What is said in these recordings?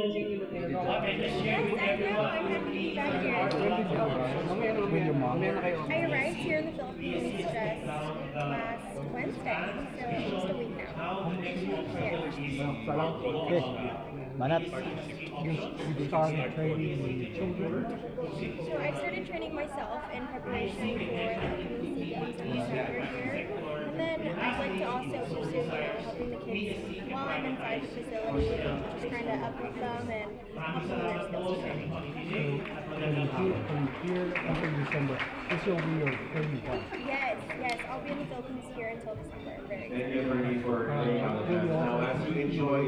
Yes, I know. I'm happy to be back here. With your mom? I arrived here in the Philippines just last Wednesday, so almost a week now. Yeah. Okay. Manat, you started training the children? So I started training myself in preparation for the upcoming SEA Games in December here. And then I'd like to also pursue, helping the kids while I'm inside the facility, just trying to uplift them and help them with their skills training. From here until December, this will be your training class. Yes, I'll be in the Philippines here until December. I'm very Thank excited. you for now, as you enjoy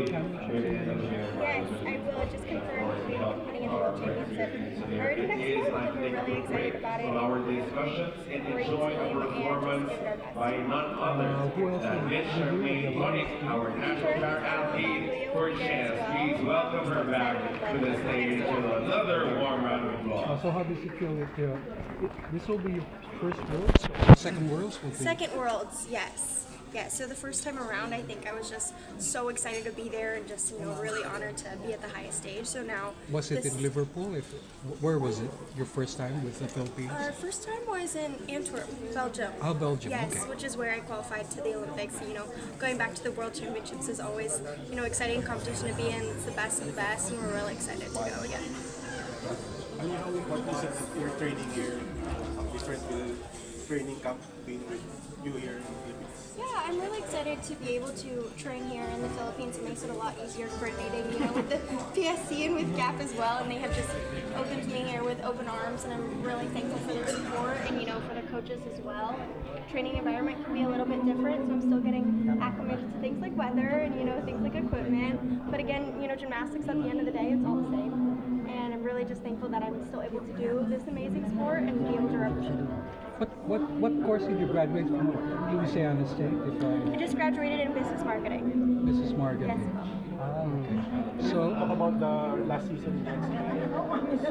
Yes, I will. It just confirmed we'll be competing in the World Championship already next month, and we're really excited about it. our discussions and Great enjoy team, our and performance just give it our best. by none other Who else than will Miss be Charmaine with you? Tonic, our national star athlete. For a chance, please welcome her back to the stage with another warm round of applause. So how does it feel if this will be your first Worlds? Second Worlds will be? Second Worlds, yes. Yeah, so the first time around, I think I was just so excited to be there and just, really honored to be at the highest stage. So now... Was it in Liverpool? Where was it? Your first time with the Philippines? Our first time was in Antwerp, Belgium. Oh, Belgium, Yes, okay. which is where I qualified to the Olympics. Going back to the World Championships is always, exciting competition to be in. It's the best of the best, and we're really excited to go again. How important is it that you're training here, different with training camp being with you here in the Philippines? Yeah, I'm really excited to be able to train here in the Philippines. It makes it a lot easier coordinating, with the PSC and with GAP as well. And they have just opened me here with open arms, and I'm really thankful for their support and, for their coaches as well. Training environment can be a little bit different, so I'm still getting acclimated to things like weather and, things like equipment. But again, gymnastics at the end of the day, it's all the same. And I'm really just thankful that I'm still able to do this amazing sport and be able to represent it. What course did you graduate from Louisiana State? I just graduated in business marketing. Business marketing. Yes. Okay. So, Talk about the last season in NCAA. So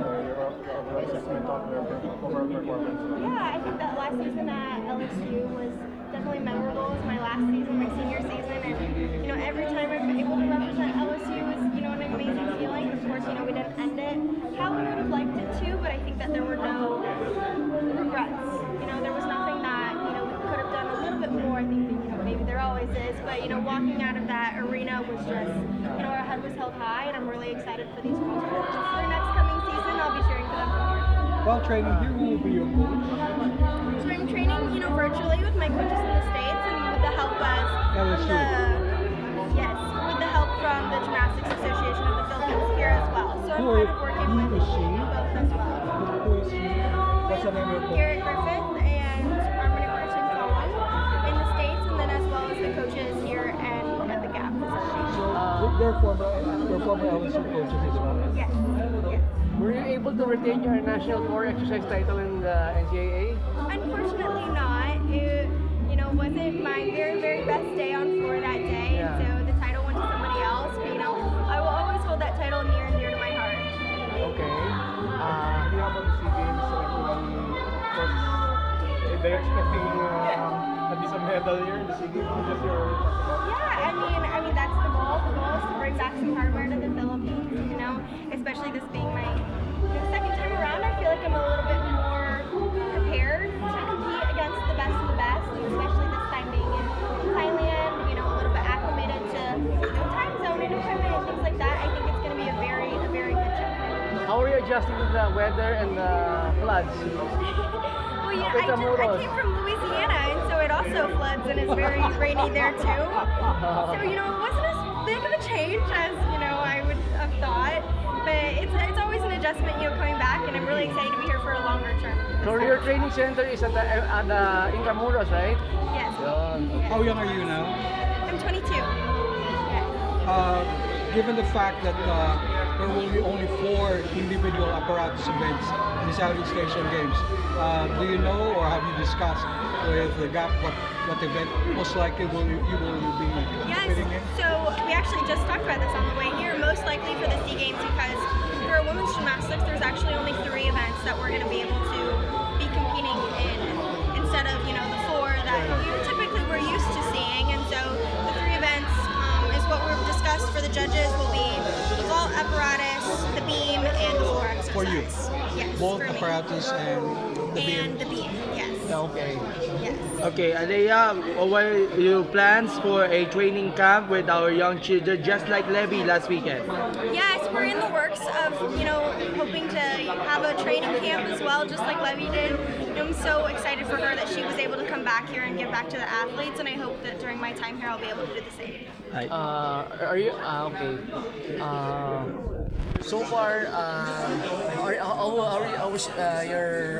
your assessment of your overall performance. Yeah, I think that last season at LSU was definitely memorable. It was my last season, my senior season, and every time I'm able to represent LSU was an amazing feeling. Of course, we didn't end it how we would have liked it to, but I think that there were no regrets. There was nothing that we could have done a little bit more. I think that maybe there always is, but walking out of that arena was just our head was held high, and I'm really excited for these girls for their next coming season. I'll be cheering for them from here. while training here, who will be your coach? So I'm training, virtually with my coaches in the States and with the help of with the help from the Gymnastics Association of the Philippines here as well. So I'm kind of working with Who is she? both as well. Who is she? What's the name of your coach? Garrett Griffith and Armani Martin Cohen in the States, and then as well as the coaches here and at the GAP facility. They're former LSU coaches as well. Yes. Were you able to retain your national core exercise title in the NCAA? Unfortunately not. It, wasn't my very, very best day on floor that day, and so the title went to somebody else. But, I will always hold that title near and dear to my heart. Do Okay. you have on the SEA Games? They're expecting at least a medal here in the SEA Games. Just your Yeah, I mean that's the goal. The goal is to bring back some hardware to the Philippines. Especially this being my second time around. I feel like I'm a little bit more prepared to compete against the best of the best, and especially this time being in Thailand. A little bit acclimated to time zone and equipment and things like that. I think it's going to be a very good show. How are you adjusting to the weather and the floods? Well, I came from Louisiana, and so it also floods and is very rainy there too. So it wasn't as big of a change as I would have thought. But it's always an adjustment, coming back, and I'm really excited to be here for a longer term. So your training center is at the Intramuros, right? Yes. How young are you now? I'm 22. Yes. Given the fact that there will be only 4 individual apparatus events in the Southeast Asian Games, do you know or have you discussed with the GAP what event most likely you will be fitting in? So we actually just talked about this on the way here. Most likely for the SEA Games, because for women's gymnastics, there's actually only 3 events that we're going to be able to be competing in instead of the 4 that typically we're used to seeing. And so the 3 events is what we've discussed for the judges will be the vault apparatus, for you? Yes, Both for me. apparatus and the beam. And the beam, yes. Okay. Yes. Okay, Aleah, what are your plans for a training camp with our young children, just like Levy last weekend? Yes, we're in the works of, hoping to have a training camp as well, just like Levy did. I'm so excited for her that she was able to come back here and give back to the athletes, and I hope that during my time here I'll be able to do the same. Are you okay? So far, how was your